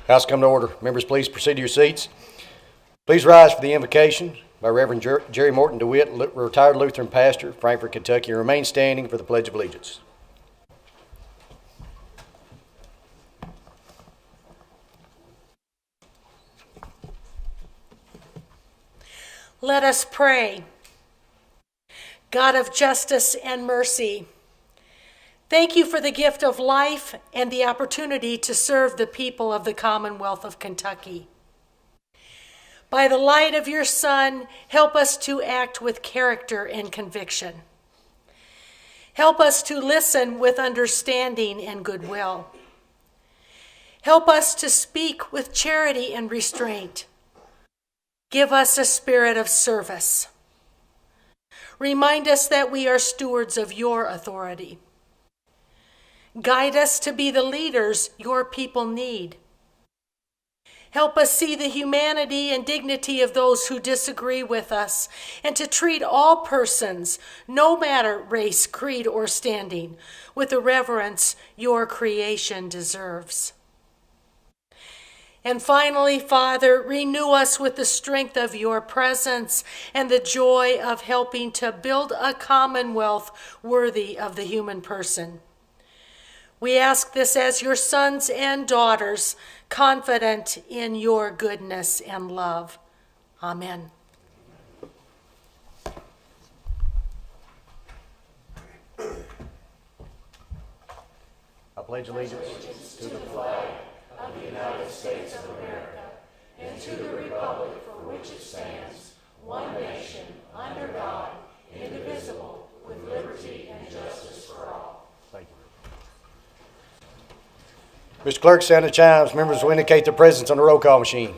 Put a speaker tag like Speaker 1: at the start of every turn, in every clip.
Speaker 1: House come to order. Members, please proceed to your seats. Please rise for the invocation by Reverend Jerry Morton DeWitt, retired Lutheran pastor, Frankfort, Kentucky, and remain standing for the Pledge of Allegiance.
Speaker 2: Let us pray. God of justice and mercy, thank you for the gift of life and the opportunity to serve the people of the Commonwealth of Kentucky. By the light of your Son, help us to act with character and conviction. Help us to listen with understanding and goodwill. Help us to speak with charity and restraint. Give us a spirit of service. Remind us that we are stewards of your authority. Guide us to be the leaders your people need. Help us see the humanity and dignity of those who disagree with us, and to treat all persons, no matter race, creed, or standing, with the reverence your creation deserves. And finally, Father, renew us with the strength of your presence and the joy of helping to build a commonwealth worthy of the human person. We ask this as your sons and daughters, confident in your goodness and love. Amen.
Speaker 1: I pledge allegiance to the flag of the United States of America and to the republic for which it stands, one nation, under God, indivisible, with liberty and justice for all. Thank you. Mr. Clerk, sound the chimes. Members will indicate their presence on the roll call machine.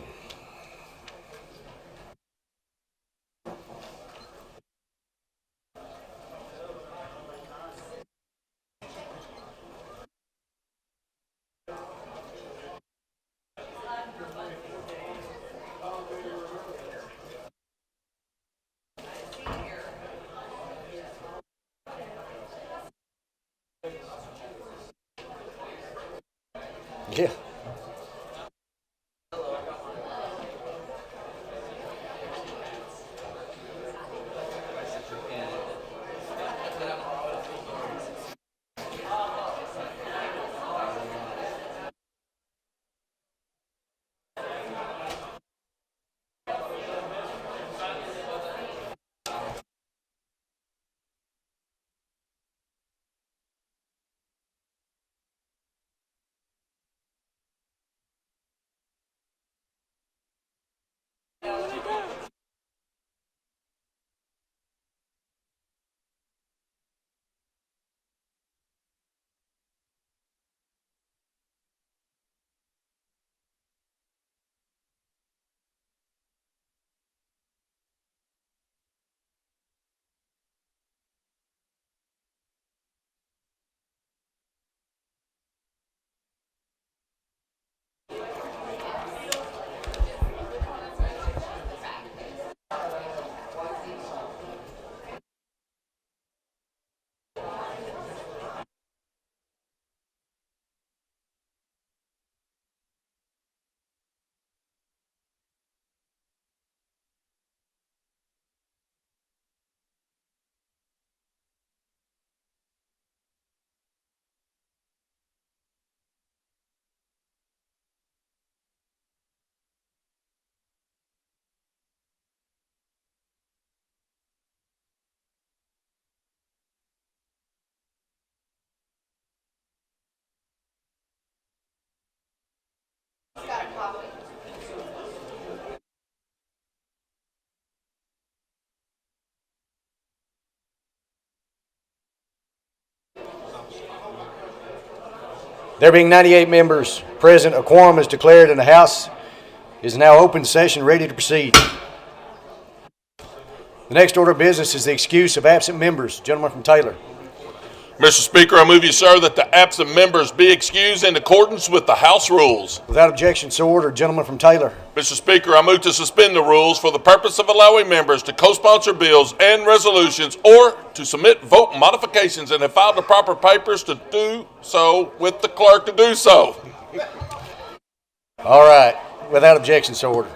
Speaker 1: Yeah. There being 98 members present, a quorum is declared and the House is now open session, ready to proceed. The next order of business is the excuse of absent members. Gentleman from Taylor.
Speaker 3: Mr. Speaker, I move you, sir, that the absent members be excused in accordance with the House rules.
Speaker 1: Without objection, so ordered. Gentleman from Taylor.
Speaker 3: Mr. Speaker, I move to suspend the rules for the purpose of allowing members to co-sponsor bills and resolutions or to submit vote modifications and have filed the proper papers to do so with the clerk to do so.
Speaker 1: All right. Without objection, so ordered.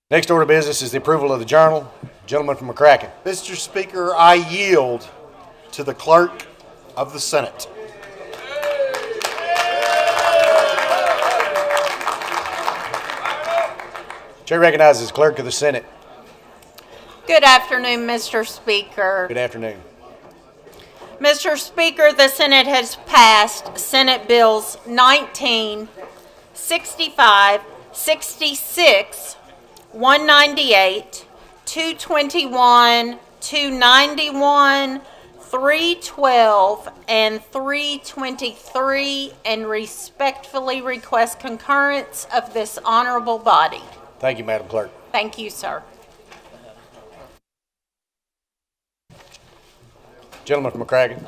Speaker 1: Next order of business is the approval of the journal. Gentleman from McCracken.
Speaker 4: Mr. Speaker, I yield to the clerk of the Senate.
Speaker 1: Chair recognizes the clerk of the Senate.
Speaker 5: Good afternoon, Mr. Speaker.
Speaker 1: Good afternoon.
Speaker 5: Mr. Speaker, the Senate has passed Senate Bills 19, 65, 66, 198, 221, 291, 312, and 323, and respectfully request concurrence of this honorable body.
Speaker 1: Thank you, Madam Clerk.
Speaker 5: Thank you, sir.
Speaker 1: Gentleman from McCracken.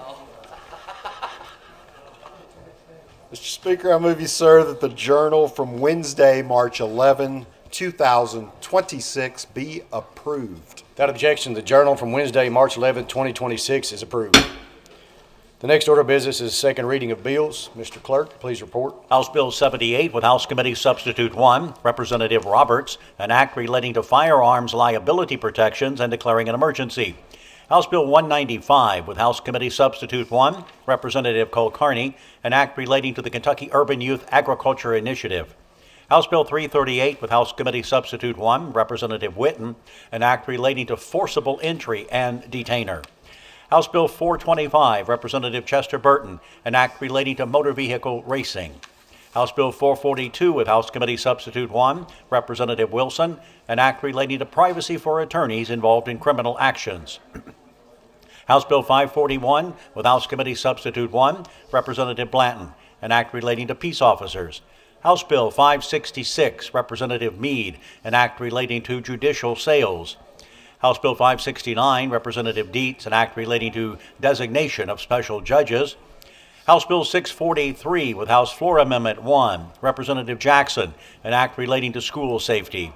Speaker 4: Mr. Speaker, I move you, sir, that the journal from Wednesday, March 11, 2026 be approved.
Speaker 1: Without objection, the journal from Wednesday, March 11, 2026 is approved. The next order of business is second reading of bills. Mr. Clerk, please report.
Speaker 6: House Bill 78 with House Committee Substitute 1, Representative Roberts, an act relating to firearms liability protections and declaring an emergency. House Bill 195 with House Committee Substitute 1, Representative Kulkarni, an act relating to the Kentucky Urban Youth Agriculture Initiative. House Bill 338 with House Committee Substitute 1, Representative Whitten, an act relating to forcible entry and detainer. House Bill 425, Representative Chester Burton, an act relating to motor vehicle racing. House Bill 442 with House Committee Substitute 1, Representative Wilson, an act relating to privacy for attorneys involved in criminal actions. House Bill 541 with House Committee Substitute 1, Representative Blanton, an act relating to peace officers. House Bill 566, Representative Meade, an act relating to judicial sales. House Bill 569, Representative Dietz, an act relating to designation of special judges. House Bill 643 with House Floor Amendment 1, Representative Jackson, an act relating to school safety.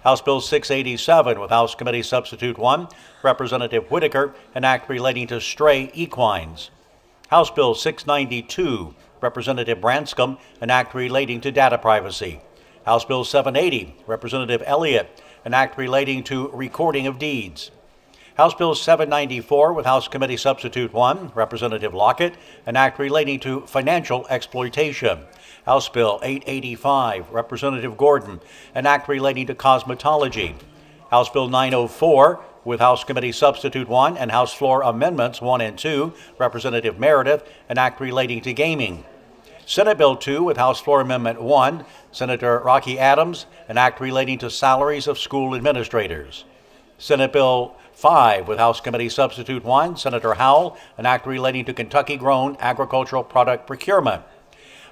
Speaker 6: House Bill 687 with House Committee Substitute 1, Representative Whitaker, an act relating to stray equines. House Bill 692, Representative Branscombe, an act relating to data privacy. House Bill 780, Representative Elliott, an act relating to recording of deeds. House Bill 794 with House Committee Substitute 1, Representative Lockett, an act relating to financial exploitation. House Bill 885, Representative Gordon, an act relating to cosmetology. House Bill 904 with House Committee Substitute 1 and House Floor Amendments 1 and 2, Representative Meredith, an act relating to gaming. Senate Bill 2 with House Floor Amendment 1, Senator Rocky Adams, an act relating to salaries of school administrators. Senate Bill 5 with House Committee Substitute 1, Senator Howell, an act relating to Kentucky-grown agricultural product procurement.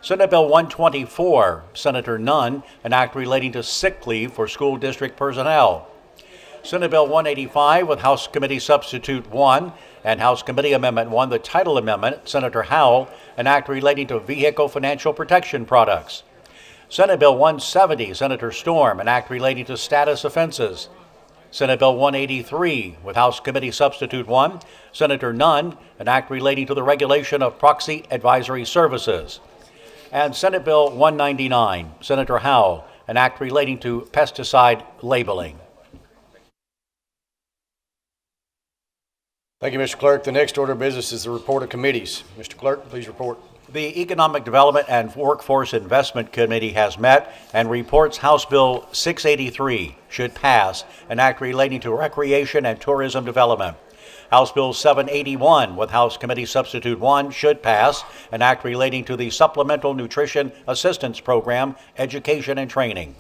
Speaker 6: Senate Bill 124, Senator Nunn, an act relating to sick leave for school district personnel. Senate Bill 185 with House Committee Substitute 1 and House Committee Amendment 1, the title amendment, Senator Howell, an act relating to vehicle financial protection products. Senate Bill 170, Senator Storm, an act relating to status offenses. Senate Bill 183 with House Committee Substitute 1, Senator Nunn, an act relating to the regulation of proxy advisory services. And Senate Bill 199, Senator Howell, an act relating to pesticide labeling.
Speaker 1: Thank you, Mr. Clerk. The next order of business is the report of committees. Mr. Clerk, please report.
Speaker 6: The Economic Development and Workforce Investment Committee has met and reports House Bill 683 should pass, an act relating to recreation and tourism development. House Bill 781 with House Committee Substitute 1 should pass, an act relating to the Supplemental Nutrition Assistance Program, Education and Training.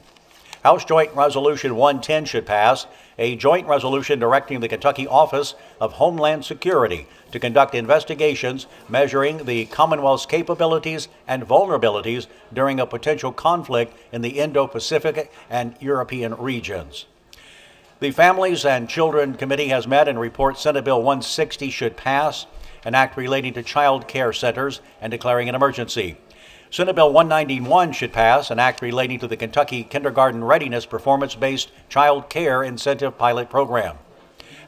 Speaker 6: House Joint Resolution 110 should pass, a joint resolution directing the Kentucky Office of Homeland Security to conduct investigations measuring the Commonwealth's capabilities and vulnerabilities during a potential conflict in the Indo-Pacific and European regions. The Families and Children Committee has met and reports Senate Bill 160 should pass, an act relating to child care centers and declaring an emergency. Senate Bill 191 should pass, an act relating to the Kentucky Kindergarten Readiness Performance-Based Child Care Incentive Pilot Program.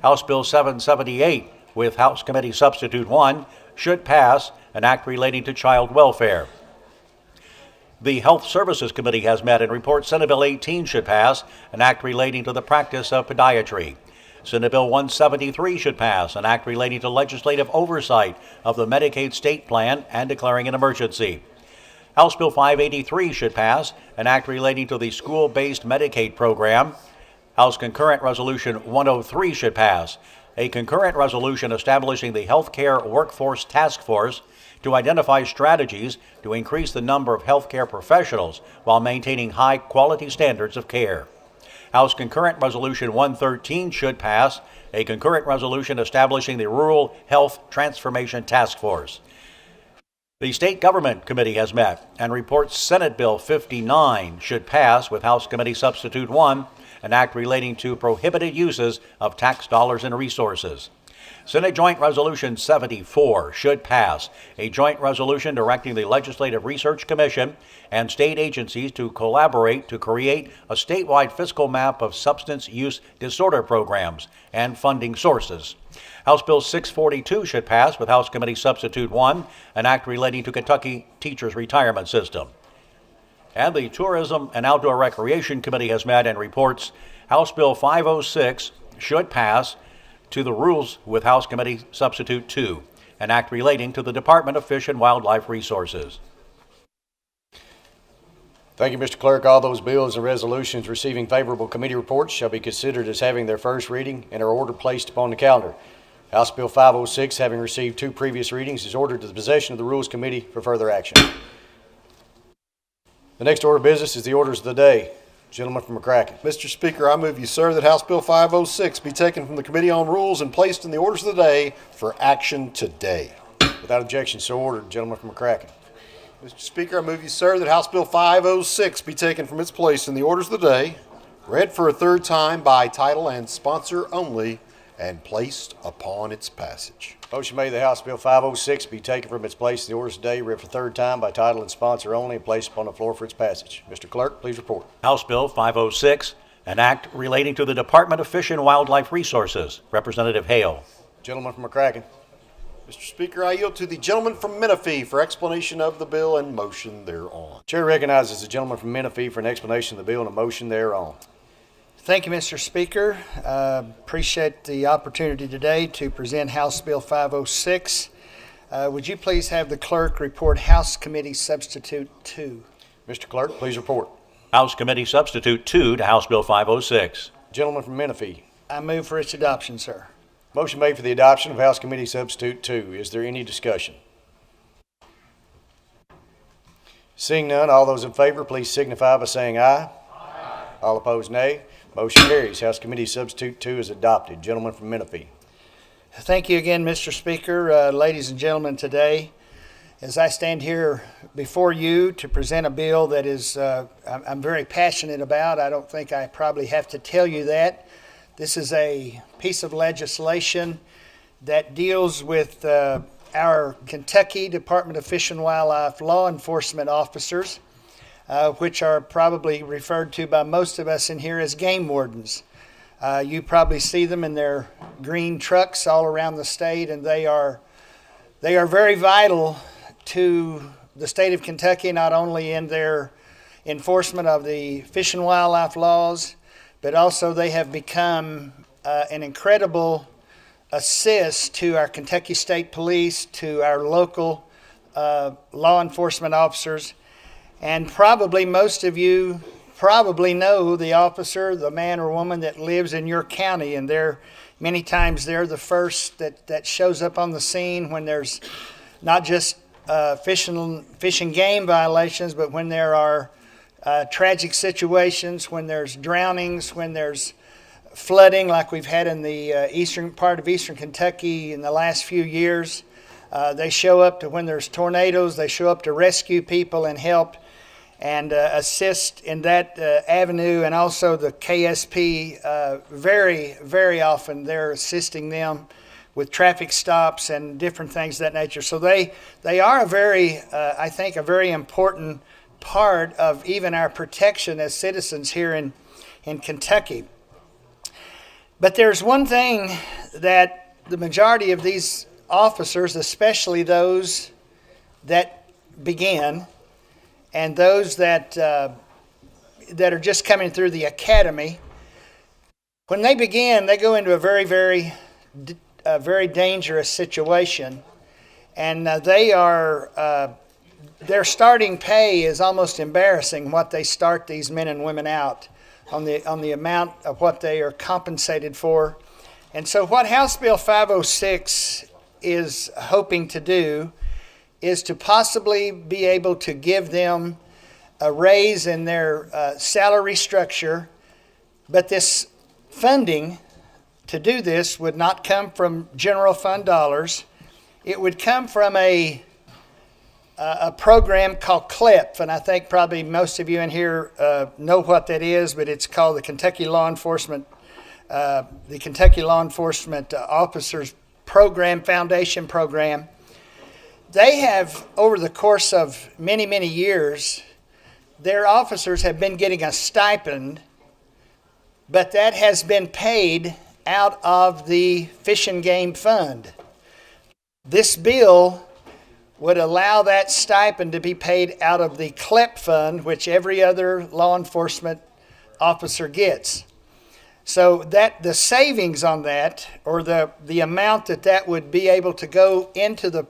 Speaker 6: House Bill 778 with House Committee Substitute 1 should pass, an act relating to child welfare. The Health Services Committee has met and reports Senate Bill 18 should pass, an act relating to the practice of podiatry. Senate Bill 173 should pass, an act relating to legislative oversight of the Medicaid state plan and declaring an emergency. House Bill 583 should pass, an act relating to the school-based Medicaid program. House Concurrent Resolution 103 should pass, a concurrent resolution establishing the Healthcare Workforce Task Force to identify strategies to increase the number of healthcare professionals while maintaining high-quality standards of care. House Concurrent Resolution 113 should pass, a concurrent resolution establishing the Rural Health Transformation Task Force. The State Government Committee has met and reports Senate Bill 59 should pass with House Committee Substitute 1, an act relating to prohibited uses of tax dollars and resources. Senate Joint Resolution 74 should pass, a joint resolution directing the Legislative Research Commission and state agencies to collaborate to create a statewide fiscal map of substance use disorder programs and funding sources. House Bill 642 should pass with House Committee Substitute 1, an act relating to Kentucky Teachers Retirement System. And the Tourism and Outdoor Recreation Committee has met and reports House Bill 506 should pass to the rules with House Committee Substitute 2, an act relating to the Department of Fish and Wildlife Resources.
Speaker 1: Thank you, Mr. Clerk. All those bills and resolutions receiving favorable committee reports shall be considered as having their first reading and are ordered placed upon the calendar. House Bill 506, having received 2 previous readings, is ordered to the possession of the Rules Committee for further action. The next order of business is the orders of the day. Gentleman from McCracken.
Speaker 4: Mr. Speaker, I move you, sir, that House Bill 506 be taken from the Committee on Rules and placed in the orders of the day for action today.
Speaker 1: Without objection, so ordered. Gentleman from McCracken.
Speaker 4: Mr. Speaker, I move you, sir, that House Bill 506 be taken from its place in the orders of the day, read for a third time by title and sponsor only, and placed upon its passage.
Speaker 1: Motion made that House Bill 506 be taken from its place in the orders of the day, read for the third time by title and sponsor only, and placed upon the floor for its passage. Mr. Clerk, please report.
Speaker 6: House Bill 506, an act relating to the Department of Fish and Wildlife Resources. Representative Hale.
Speaker 1: Gentleman from McCracken.
Speaker 4: Mr. Speaker, I yield to the gentleman from Menifee for explanation of the bill and motion thereon.
Speaker 1: Chair recognizes the gentleman from Menifee for an explanation of the bill and a motion thereon.
Speaker 7: Thank you, Mr. Speaker. Appreciate the opportunity today to present House Bill 506. Would you please have the clerk report House Committee Substitute 2?
Speaker 1: Mr. Clerk, please report.
Speaker 6: House Committee Substitute 2 to House Bill 506.
Speaker 1: Gentleman from Menifee.
Speaker 7: I move for its adoption, sir.
Speaker 1: Motion made for the adoption of House Committee Substitute 2. Is there any discussion? Seeing none, all those in favor, please signify by saying aye. Aye. All opposed, nay. Motion carries. House Committee Substitute 2 is adopted. Gentleman from Menifee.
Speaker 7: Thank you again, Mr. Speaker. Ladies and gentlemen, today, as I stand here before you to present a bill that is I'm very passionate about. I don't think I probably have to tell you that. This is a piece of legislation that deals with our Kentucky Department of Fish and Wildlife law enforcement officers, which are probably referred to by most of us in here as game wardens. You probably see them in their green trucks all around the state, and they are very vital to the state of Kentucky, not only in their enforcement of the fish and wildlife laws, but also they have become an incredible assist to our Kentucky State Police, to our local law enforcement officers. And probably most of you probably know the officer, the man or woman that lives in your county, and many times they're the first that shows up on the scene when there's not just fish and game violations, but when there are tragic situations, when there's drownings, when there's flooding like we've had in the eastern part of eastern Kentucky in the last few years. They show up to when there's tornadoes, they show up to rescue people and help and assist in that avenue. And also the KSP, very, very often they're assisting them with traffic stops and different things of that nature. So they are I think a very important part of even our protection as citizens here in Kentucky. But there's one thing that the majority of these officers, especially those that begin and those that are just coming through the academy. When they begin, they go into a very dangerous situation, and their starting pay is almost embarrassing. What they start these men and women out on the amount of what they are compensated for. And so what House Bill 506 is hoping to do is to possibly be able to give them a raise in their salary structure, but this funding to do this would not come from general fund dollars. It would come from a program called CLEP, and I think probably most of you in here know what that is, but it's called the Kentucky Law Enforcement Officers Program, Foundation Program. They have, over the course of many years, their officers have been getting a stipend, but that has been paid out of the Fish and Game Fund. This bill would allow that stipend to be paid out of the CLEP fund, which every other law enforcement officer gets. So that the savings on that, or the amount that would be able to go into the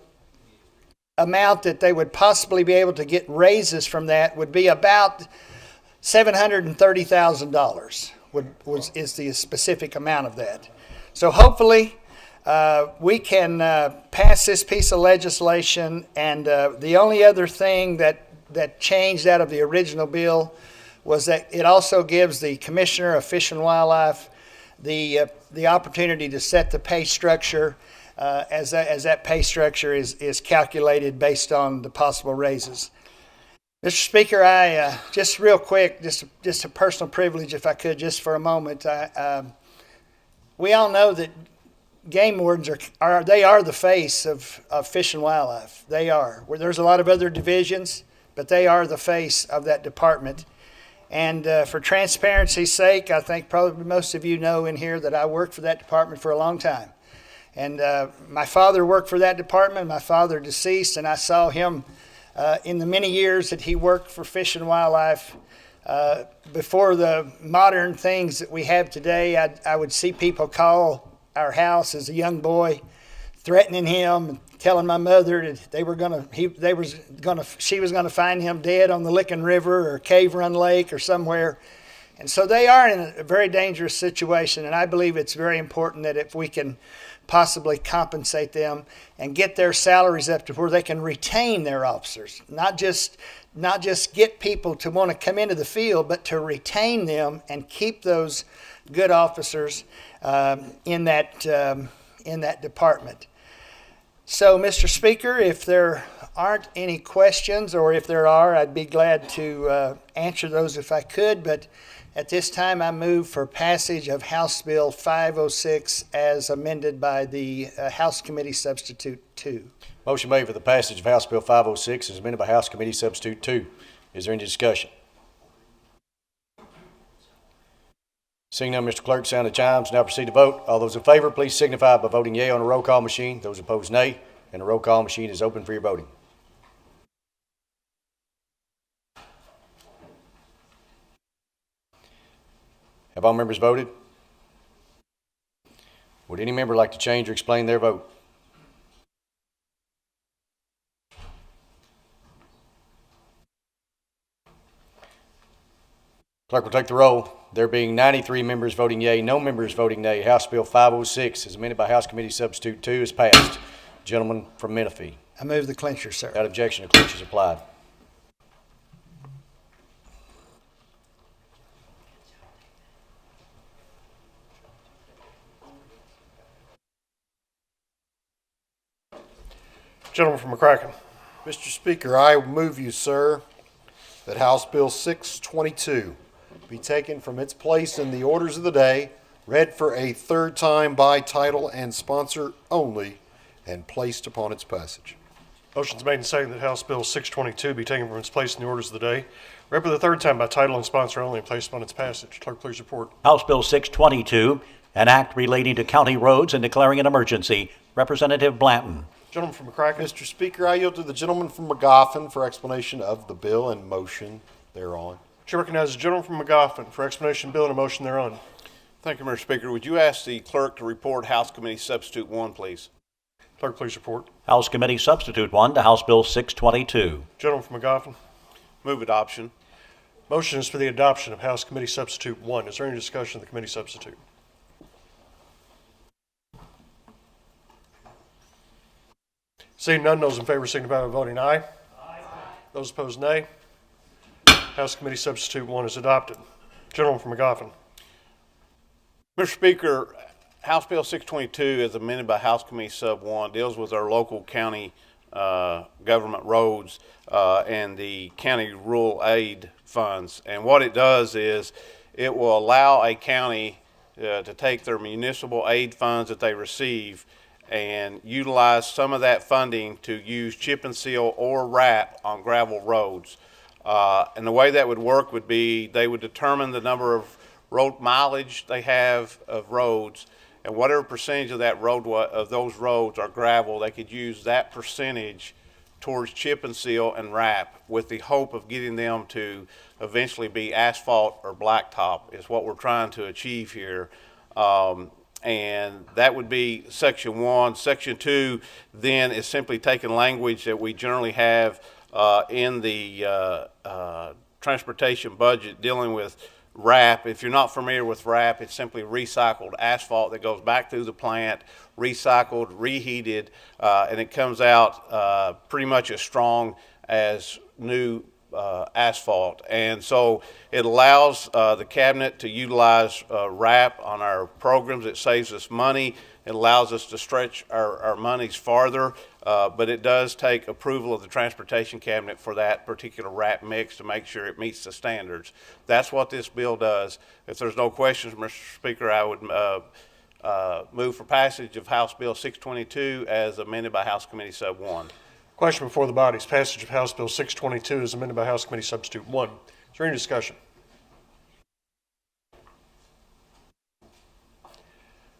Speaker 7: amount that they would possibly be able to get raises from that, would be about $730,000 is the specific amount of that. So hopefully we can pass this piece of legislation, and the only other thing that changed out of the original bill was that it also gives the Commissioner of Fish and Wildlife the opportunity to set the pay structure as that pay structure is calculated based on the possible raises. Mr. Speaker, I just real quick, just a personal privilege, if I could, just for a moment. We all know that game wardens are the face of Fish and Wildlife. They are. There's a lot of other divisions, but they are the face of that department. And for transparency's sake, I think probably most of you know in here that I worked for that department for a long time. And my father worked for that department. My father deceased, and I saw him in the many years that he worked for Fish and Wildlife. Before the modern things that we have today, I would see people call our house as a young boy, threatening him, and telling my mother that she was gonna find him dead on the Licking River or Cave Run Lake or somewhere. And so they are in a very dangerous situation, and I believe it's very important that if we can possibly compensate them and get their salaries up to where they can retain their officers, not just get people to want to come into the field, but to retain them and keep those good officers in that department. So, Mr. Speaker, if there aren't any questions, or if there are, I'd be glad to answer those if I could, but at this time, I move for passage of House Bill 506 as amended by the House Committee Substitute 2.
Speaker 8: Motion made for the passage of House Bill 506 as amended by House Committee Substitute 2. Is there any discussion? Seeing none, Mr. Clerk, sound the chimes. Now proceed to vote. All those in favor, please signify by voting yea on the roll call machine. Those opposed, nay. And the roll call machine is open for your voting. Have all members voted? Would any member like to change or explain their vote? Clerk will take the roll. There being 93 members voting yea, no members voting nay, House Bill 506, as amended by House Committee Substitute 2, is passed. Gentleman from Menifee.
Speaker 7: I move the clincher, sir.
Speaker 8: Without objection, the clincher is applied.
Speaker 9: Gentleman from McCracken.
Speaker 4: Mr. Speaker, I move you, sir, that House Bill 622 be taken from its place in the orders of the day, read for a third time by title and sponsor only, and placed upon its passage.
Speaker 9: Motion's made and seconded that House Bill 622 be taken from its place in the orders of the day, read for the third time by title and sponsor only, and placed upon its passage. Clerk, please report.
Speaker 6: House Bill 622, an act relating to county roads and declaring an emergency. Representative Blanton.
Speaker 9: Gentleman from McCracken.
Speaker 4: Mr. Speaker, I yield to the gentleman from McGoffin for explanation of the bill and motion thereon.
Speaker 9: Chair recognizes the gentleman from McGoffin for explanation of the bill and a motion thereon.
Speaker 3: Thank you, Mr. Speaker. Would you ask the clerk to report House Committee Substitute 1, please?
Speaker 9: Clerk, please report.
Speaker 6: House Committee Substitute 1 to House Bill 622.
Speaker 9: Gentleman from McGoffin.
Speaker 3: Move adoption.
Speaker 9: Motion is for the adoption of House Committee Substitute 1. Is there any discussion of the committee substitute? Seeing none, those in favor signify by voting aye. Aye. Those opposed, nay. House Committee Substitute 1 is adopted. Gentleman from McGoffin.
Speaker 3: Mr. Speaker, House Bill 622, as amended by House Committee Sub 1, deals with our local county government roads and the county rural aid funds. And what it does is it will allow a county to take their municipal aid funds that they receive and utilize some of that funding to use chip and seal or wrap on gravel roads. And the way that would work would be they would determine the number of road mileage they have of roads, and whatever percentage of that road of those roads are gravel, they could use that percentage towards chip and seal and wrap, with the hope of getting them to eventually be asphalt or blacktop is what we're trying to achieve here. And that would be Section 1. Section 2 then is simply taking language that we generally have in the transportation budget dealing with wrap. If you're not familiar with wrap, it's simply recycled asphalt that goes back through the plant, recycled, reheated, and it comes out pretty much as strong as new asphalt. And so it allows the cabinet to utilize wrap on our programs. It saves us money. It allows us to stretch our monies farther, but it does take approval of the Transportation Cabinet for that particular wrap mix to make sure it meets the standards. That's what this bill does. If there's no questions, Mr. Speaker, I would move for passage of House Bill 622 as amended by House Committee Sub 1.
Speaker 9: Question before the body is passage of House Bill 622 as amended by House Committee Substitute 1. Is there any discussion?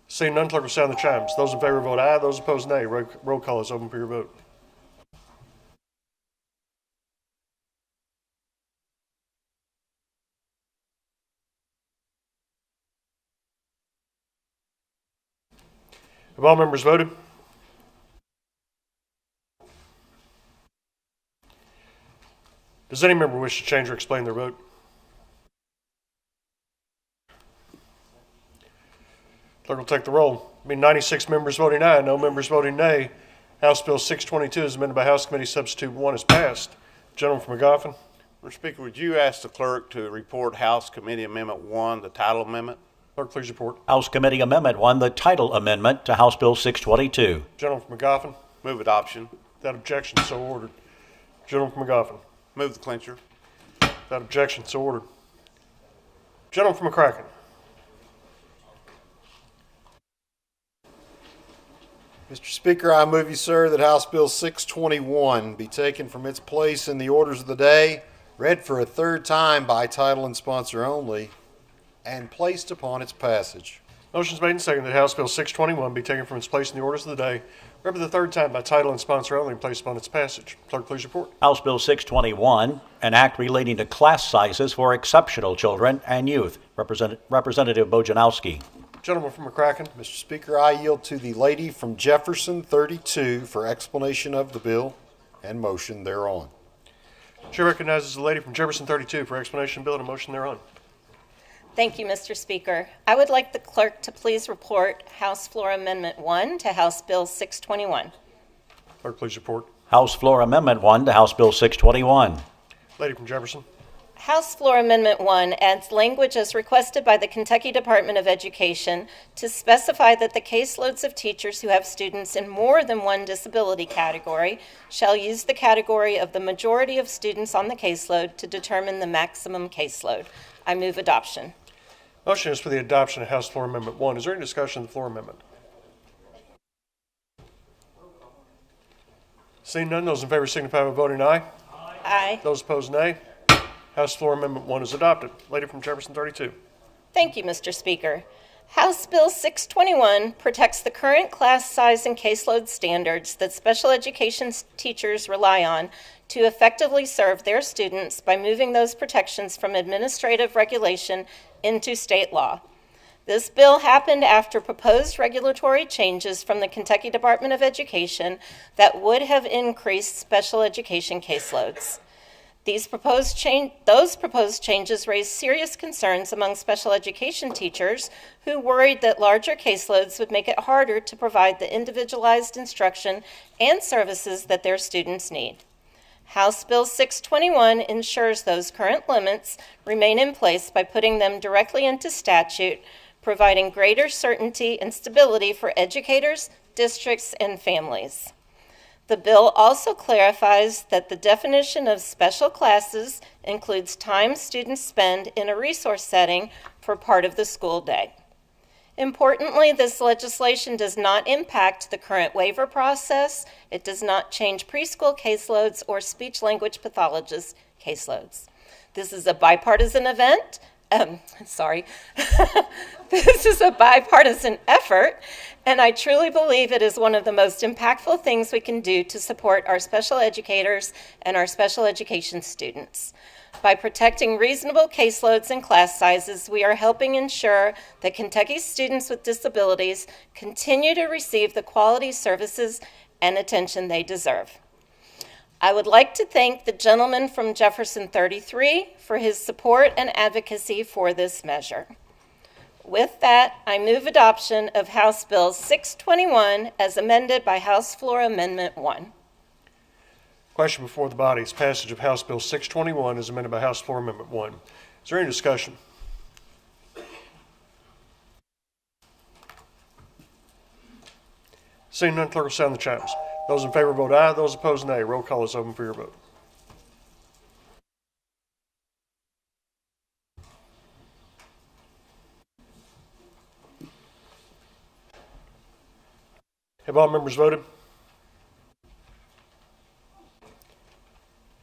Speaker 9: Seeing none, clerk will sound the chimes. Those in favor vote aye. Those opposed, nay. Roll call is open for your vote. Have all members voted? Does any member wish to change or explain their vote? Clerk will take the roll. Being 96 members voting aye, no members voting nay, House Bill 622 as amended by House Committee Substitute 1 is passed. Gentleman from McGoffin.
Speaker 3: Mr. Speaker, would you ask the clerk to report House Committee Amendment 1, the title amendment?
Speaker 9: Clerk, please report.
Speaker 6: House Committee Amendment 1, the title amendment to House Bill 622.
Speaker 9: Gentleman from McGoffin.
Speaker 3: Move adoption.
Speaker 9: Without objection, so ordered. Gentleman from McGoffin.
Speaker 3: Move the clincher.
Speaker 9: Without objection, so ordered. Gentleman from McCracken.
Speaker 4: Mr. Speaker, I move you, sir, that House Bill 621 be taken from its place in the orders of the day, read for a third time by title and sponsor only, and placed upon its passage.
Speaker 9: Motion is made and seconded that House Bill 621 be taken from its place in the orders of the day, read for the third time by title and sponsor only, and placed upon its passage. Clerk, please report.
Speaker 6: House Bill 621, an act relating to class sizes for exceptional children and youth. Representative Bojanowski.
Speaker 9: Gentleman from McCracken.
Speaker 4: Mr. Speaker, I yield to the lady from Jefferson 32 for explanation of the bill and motion thereon.
Speaker 9: Chair recognizes the lady from Jefferson 32 for explanation of the bill and a motion thereon.
Speaker 5: Thank you, Mr. Speaker. I would like the clerk to please report House Floor Amendment 1 to House Bill 621.
Speaker 9: Clerk, please report.
Speaker 6: House Floor Amendment 1 to House Bill 621.
Speaker 9: Lady from Jefferson.
Speaker 5: House Floor Amendment 1 adds language as requested by the Kentucky Department of Education to specify that the caseloads of teachers who have students in more than one disability category shall use the category of the majority of students on the caseload to determine the maximum caseload. I move adoption.
Speaker 9: Motion is for the adoption of House Floor Amendment 1. Is there any discussion of the floor amendment? Seeing none, those in favor signify by voting aye.
Speaker 5: Aye.
Speaker 9: Those opposed, nay. House Floor Amendment 1 is adopted. Lady from Jefferson 32.
Speaker 5: Thank you, Mr. Speaker. House Bill 621 protects the current class size and caseload standards that special education teachers rely on to effectively serve their students by moving those protections from administrative regulation into state law. This bill happened after proposed regulatory changes from the Kentucky Department of Education that would have increased special education caseloads. Those proposed changes raised serious concerns among special education teachers who worried that larger caseloads would make it harder to provide the individualized instruction and services that their students need. House Bill 621 ensures those current limits remain in place by putting them directly into statute, providing greater certainty and stability for educators, districts, and families. The bill also clarifies that the definition of special classes includes time students spend in a resource setting for part of the school day. Importantly, this legislation does not impact the current waiver process. It does not change preschool caseloads or speech-language pathologist caseloads. This is a bipartisan event. This is a bipartisan effort, and I truly believe it is one of the most impactful things we can do to support our special educators and our special education students. By protecting reasonable caseloads and class sizes, we are helping ensure that Kentucky's students with disabilities continue to receive the quality services and attention they deserve. I would like to thank the gentleman from Jefferson 33 for his support and advocacy for this measure. With that, I move adoption of House Bill 621 as amended by House Floor Amendment 1.
Speaker 9: Question before the body is passage of House Bill 621 as amended by House Floor Amendment 1. Is there any discussion? Seeing none, clerk will sound the chimes. Those in favor vote aye. Those opposed, nay. Roll call is open for your vote. Have all members voted?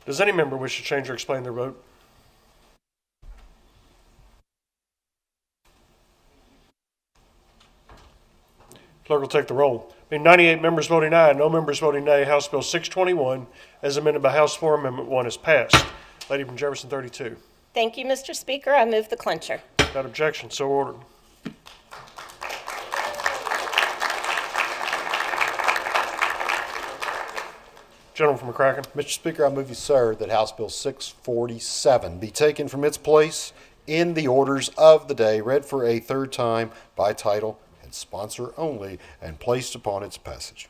Speaker 9: Does any member wish to change or explain their vote? Clerk will take the roll. Being 98 members voting aye, no members voting nay, House Bill 621, as amended by House Floor Amendment 1, is passed. Lady from Jefferson 32.
Speaker 5: Thank you, Mr. Speaker. I move the clincher.
Speaker 9: Without objection, so ordered. Gentleman from McCracken.
Speaker 4: Mr. Speaker, I move you, sir, that House Bill 647 be taken from its place in the orders of the day, read for a third time by title and sponsor only, and placed upon its passage.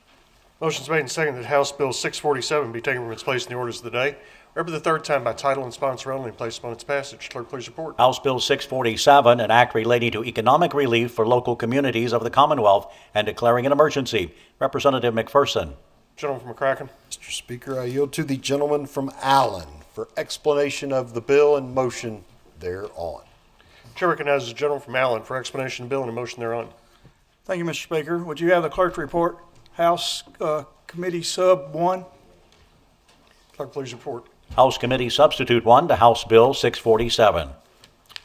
Speaker 9: Motion's made and seconded that House Bill 647 be taken from its place in the orders of the day, read for the third time by title and sponsor only, and placed upon its passage. Clerk, please report.
Speaker 6: House Bill 647, an act relating to economic relief for local communities of the Commonwealth and declaring an emergency. Representative McPherson.
Speaker 9: Gentleman from McCracken.
Speaker 4: Mr. Speaker, I yield to the gentleman from Allen for explanation of the bill and motion thereon.
Speaker 9: Chair recognizes the gentleman from Allen for explanation of the bill and a motion thereon.
Speaker 10: Thank you, Mr. Speaker. Would you have the clerk report? House Committee Sub 1.
Speaker 9: Clerk, please report.
Speaker 6: House Committee Substitute 1 to House Bill 647.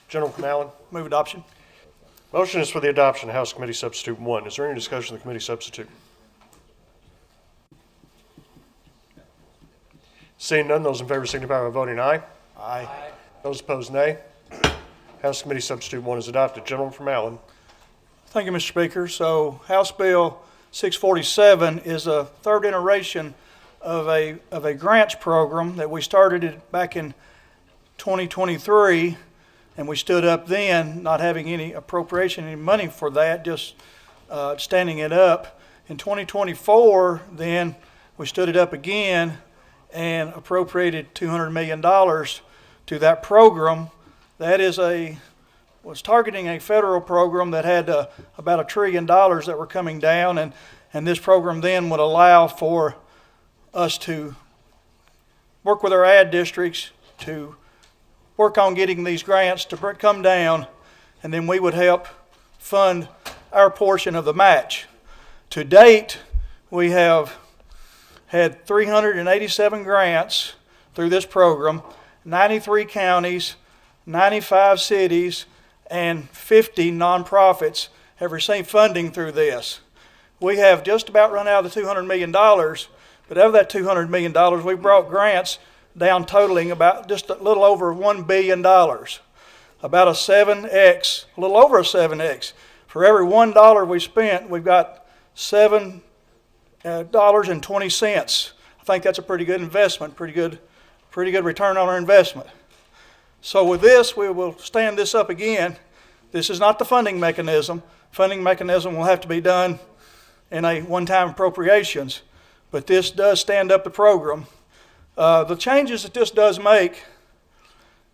Speaker 9: Gentleman from Allen.
Speaker 10: Move adoption.
Speaker 9: Motion is for the adoption of House Committee Substitute 1. Is there any discussion of the committee substitute? Seeing none, those in favor signify by voting aye.
Speaker 10: Aye.
Speaker 9: Those opposed, nay. House Committee Substitute 1 is adopted. Gentleman from Allen.
Speaker 10: Thank you, Mr. Speaker. So House Bill 647 is a third iteration of a grants program that we started back in 2023, and we stood up then, not having any appropriation, any money for that, just standing it up. In 2024, then we stood it up again and appropriated $200 million to that program. That was targeting a federal program that had about $1 trillion that were coming down, and this program then would allow for us to work with our ad districts to work on getting these grants to come down, and then we would help fund our portion of the match. To date, we have had 387 grants through this program, 93 counties, 95 cities, and 50 nonprofits have received funding through this. We have just about run out of the $200 million, but of that $200 million, we brought grants down totaling about just a little over $1 billion, about a 7X, a little over a 7X. For every $1 we spent, we've got $7.20. I think that's a pretty good investment, pretty good return on our investment. So with this, we will stand this up again. This is not the funding mechanism. Funding mechanism will have to be done in a one-time appropriations, but this does stand up the program. The changes that this does make,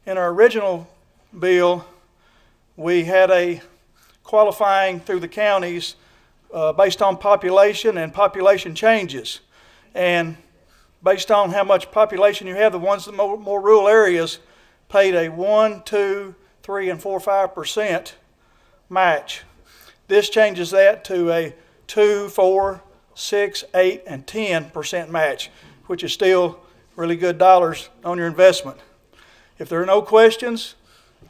Speaker 10: in our original bill, we had a qualifying through the counties based on population and population changes. And based on how much population you have, the ones in the more rural areas paid a 1, 2, 3, and 4, 5% match. This changes that to a 2, 4, 6, 8, and 10% match, which is still really good dollars on your investment. If there are no questions,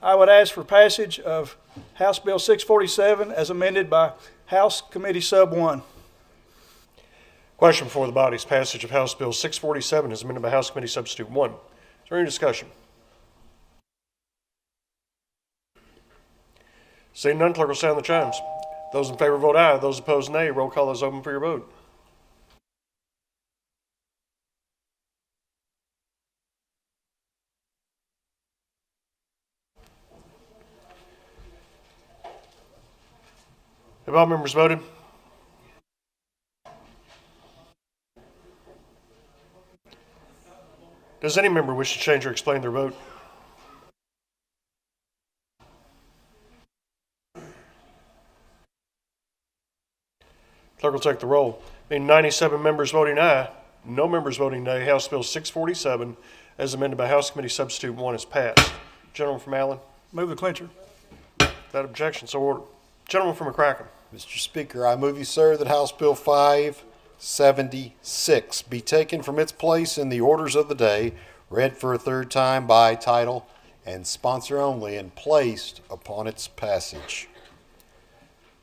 Speaker 10: I would ask for passage of House Bill 647 as amended by House Committee Sub 1.
Speaker 9: Question before the body is passage of House Bill 647 as amended by House Committee Substitute 1. Is there any discussion? Seeing none, clerk will sound the chimes. Those in favor vote aye. Those opposed, nay. Roll call is open for your vote. Have all members voted? Does any member wish to change or explain their vote? Clerk will take the roll. Being 97 members voting aye, no members voting nay, House Bill 647, as amended by House Committee Substitute 1, is passed. Gentleman from Allen.
Speaker 10: Move the clincher.
Speaker 9: Without objection, so ordered. Gentleman from McCracken.
Speaker 4: Mr. Speaker, I move you, sir, that House Bill 576 be taken from its place in the orders of the day, read for a third time by title and sponsor only, and placed upon its passage.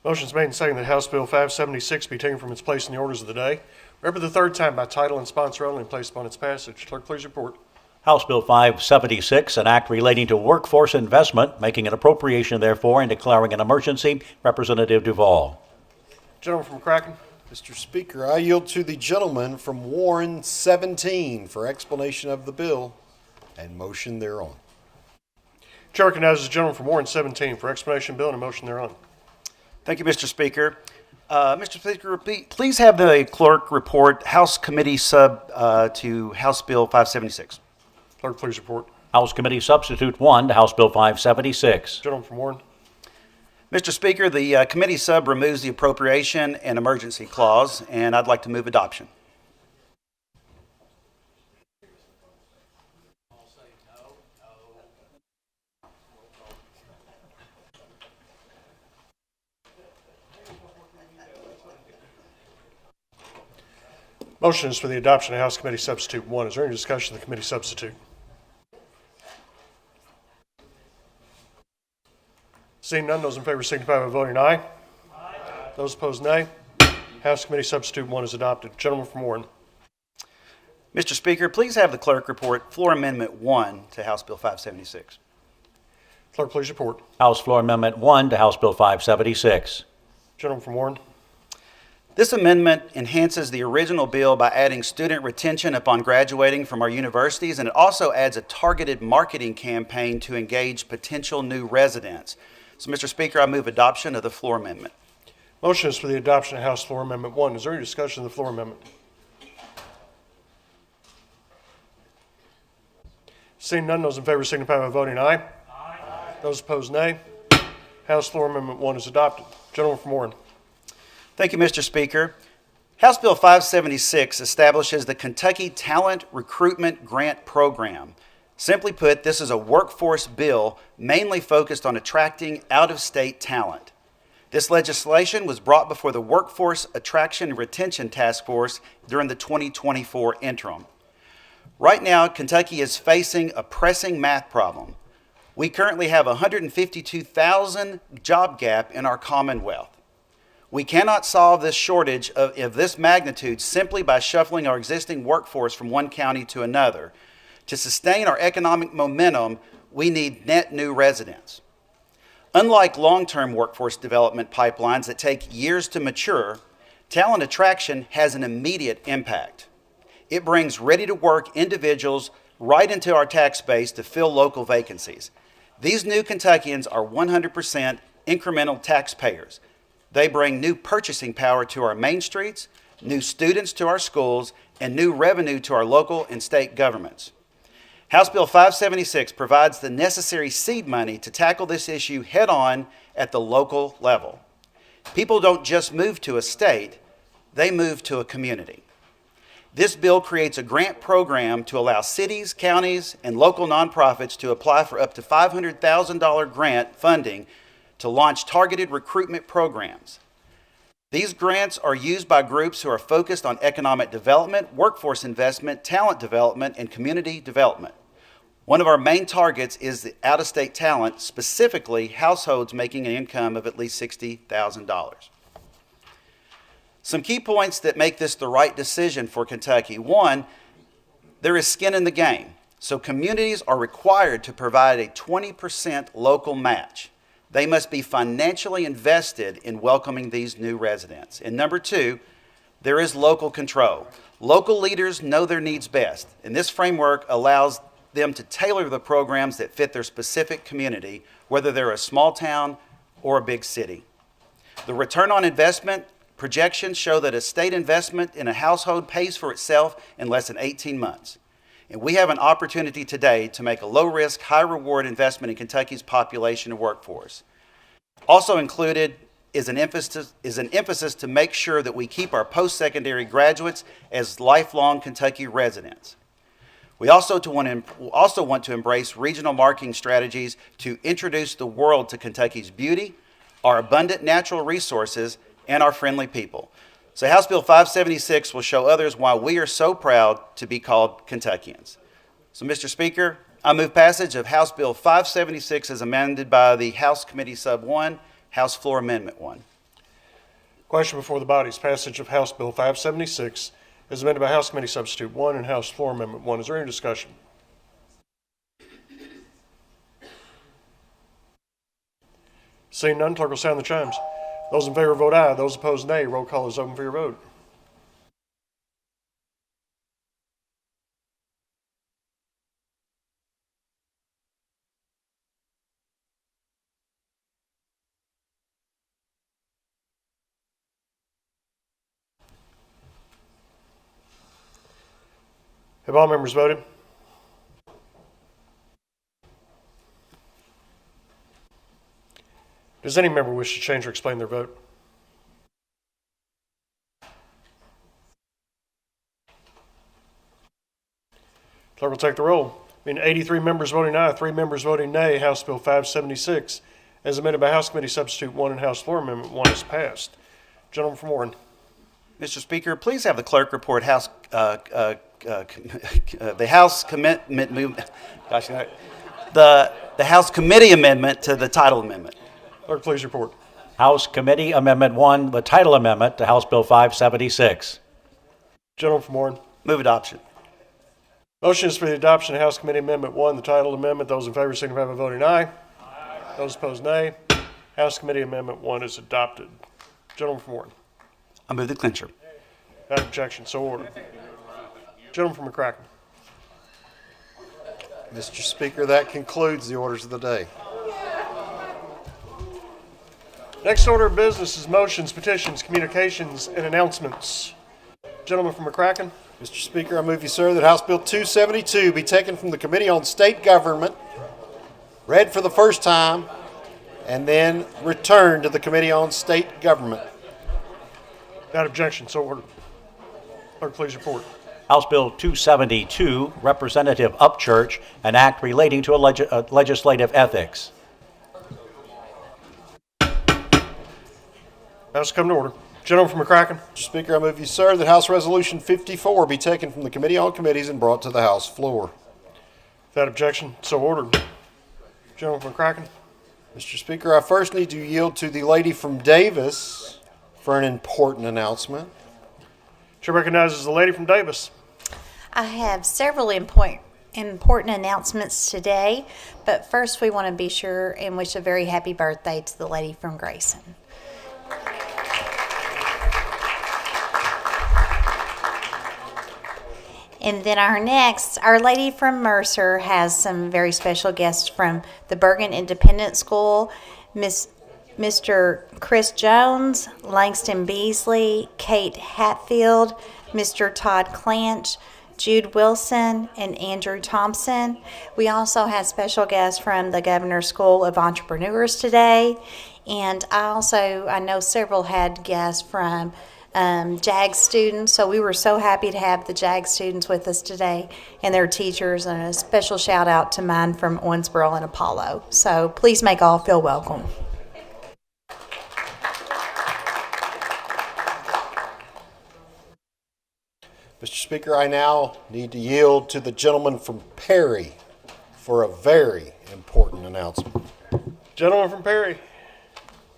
Speaker 9: Motion's made and seconded that House Bill 576 be taken from its place in the orders of the day, read for the third time by title and sponsor only, and placed upon its passage. Clerk, please report.
Speaker 6: House Bill 576, an act relating to workforce investment, making an appropriation therefore and declaring an emergency. Representative Duval.
Speaker 9: Gentleman from McCracken.
Speaker 4: Mr. Speaker, I yield to the gentleman from Warren 17 for explanation of the bill and motion thereon.
Speaker 9: Chair recognizes the gentleman from Warren 17 for explanation of bill and a motion thereon.
Speaker 11: Thank you, Mr. Speaker. Mr. Speaker, please have the clerk report House Committee Sub to House Bill 576.
Speaker 9: Clerk, please report.
Speaker 6: House Committee Substitute 1 to House Bill 576.
Speaker 9: Gentleman from Warren.
Speaker 11: Mr. Speaker, the committee sub removes the appropriation and emergency clause, and I'd like to move adoption.
Speaker 9: Motion is for the adoption of House Committee Substitute 1. Is there any discussion of the committee substitute? Seeing none, those in favor signify by voting aye. Aye. Those opposed, nay. House Committee Substitute 1 is adopted. Gentleman from Warren.
Speaker 11: Mr. Speaker, please have the clerk report Floor Amendment 1 to House Bill 576.
Speaker 9: Clerk, please report.
Speaker 6: House Floor Amendment 1 to House Bill 576.
Speaker 9: Gentleman from Warren.
Speaker 11: This amendment enhances the original bill by adding student retention upon graduating from our universities, and it also adds a targeted marketing campaign to engage potential new residents. So, Mr. Speaker, I move adoption of the floor amendment.
Speaker 9: Motion is for the adoption of House Floor Amendment 1. Is there any discussion of the floor amendment? Seeing none, those in favor signify by voting aye. Aye. Those opposed, nay. House Floor Amendment 1 is adopted. Gentleman from Warren.
Speaker 11: Thank you, Mr. Speaker. House Bill 576 establishes the Kentucky Talent Recruitment Grant Program. Simply put, this is a workforce bill mainly focused on attracting out-of-state talent. This legislation was brought before the Workforce Attraction and Retention Task Force during the 2024 interim. Right now, Kentucky is facing a pressing math problem. We currently have a 152,000 job gap in our Commonwealth. We cannot solve this shortage of this magnitude simply by shuffling our existing workforce from one county to another. To sustain our economic momentum, we need net new residents. Unlike long-term workforce development pipelines that take years to mature, talent attraction has an immediate impact. It brings ready-to-work individuals right into our tax base to fill local vacancies. These new Kentuckians are 100% incremental taxpayers. They bring new purchasing power to our main streets, new students to our schools, and new revenue to our local and state governments. House Bill 576 provides the necessary seed money to tackle this issue head-on at the local level. People don't just move to a state, they move to a community. This bill creates a grant program to allow cities, counties, and local nonprofits to apply for up to $500,000 grant funding to launch targeted recruitment programs. These grants are used by groups who are focused on economic development, workforce investment, talent development, and community development. One of our main targets is the out-of-state talent, specifically households making an income of at least $60,000. Some key points that make this the right decision for Kentucky. One, there is skin in the game, so communities are required to provide a 20% local match. They must be financially invested in welcoming these new residents. And number two, there is local control. Local leaders know their needs best, and this framework allows them to tailor the programs that fit their specific community, whether they're a small town or a big city. The return on investment projections show that a state investment in a household pays for itself in less than 18 months. And we have an opportunity today to make a low-risk, high-reward investment in Kentucky's population and workforce. Also included is an emphasis to make sure that we keep our post-secondary graduates as lifelong Kentucky residents. We also want to embrace regional marketing strategies to introduce the world to Kentucky's beauty, our abundant natural resources, and our friendly people. So House Bill 576 will show others why we are so proud to be called Kentuckians. So, Mr. Speaker, I move passage of House Bill 576 as amended by the House Committee Sub 1, House Floor Amendment 1.
Speaker 9: Question before the body is passage of House Bill 576 as amended by House Committee Substitute 1 and House Floor Amendment 1. Is there any discussion? Seeing none, clerk will sound the chimes. Those in favor vote aye. Those opposed, nay. Roll call is open for your vote. Have all members voted? Does any member wish to change or explain their vote? Clerk will take the roll. Being 83 members voting aye, 3 members voting nay, House Bill 576, as amended by House Committee Substitute 1 and House Floor Amendment 1, is passed. Gentleman from Warren.
Speaker 11: Mr. Speaker, please have the clerk report the House commitment. The House Committee amendment to the title amendment.
Speaker 9: Clerk, please report.
Speaker 6: House Committee Amendment 1, the title amendment to House Bill 576.
Speaker 9: Gentleman from Warren.
Speaker 11: Move adoption.
Speaker 9: Motion is for the adoption of House Committee Amendment 1, the title amendment. Those in favor signify by voting aye. Aye. Those opposed, nay. House Committee Amendment 1 is adopted. Gentleman from Warren.
Speaker 11: I move the clincher.
Speaker 9: Without objection, so ordered. Gentleman from McCracken.
Speaker 4: Mr. Speaker, that concludes the orders of the day.
Speaker 9: Next order of business is motions, petitions, communications, and announcements. Gentleman from McCracken.
Speaker 4: Mr. Speaker, I move you, sir, that House Bill 272 be taken from the Committee on State Government, read for the first time, and then returned to the Committee on State Government.
Speaker 9: Without objection, so ordered. Clerk, please report.
Speaker 6: House Bill 272, Representative Upchurch, an act relating to legislative ethics.
Speaker 9: House come to order. Gentleman from McCracken.
Speaker 4: Mr. Speaker, I move you, sir, that House Resolution 54 be taken from the Committee on Committees and brought to the House floor.
Speaker 9: Without objection, so ordered. Gentleman from Kraken.
Speaker 4: Mr. Speaker, I first need to yield to the lady from Davis for an important announcement.
Speaker 9: Chair recognizes the lady from Davis.
Speaker 12: I have several important announcements today, but first we want to be sure and wish a very happy birthday to the lady from Grayson. And then our lady from Mercer has some very special guests from the Bergen Independent School, Mr. Chris Jones, Langston Beasley, Kate Hatfield, Mr. Todd Clanch, Jude Wilson, and Andrew Thompson. We also had special guests from the Governor's School of Entrepreneurs today. And I know several had guests from JAG students, so we were so happy to have the JAG students with us today and their teachers, and a special shout out to mine from Owensboro and Apollo. So please make all feel welcome.
Speaker 4: Mr. Speaker, I now need to yield to the gentleman from Perry for a very important announcement.
Speaker 9: Gentleman from Perry.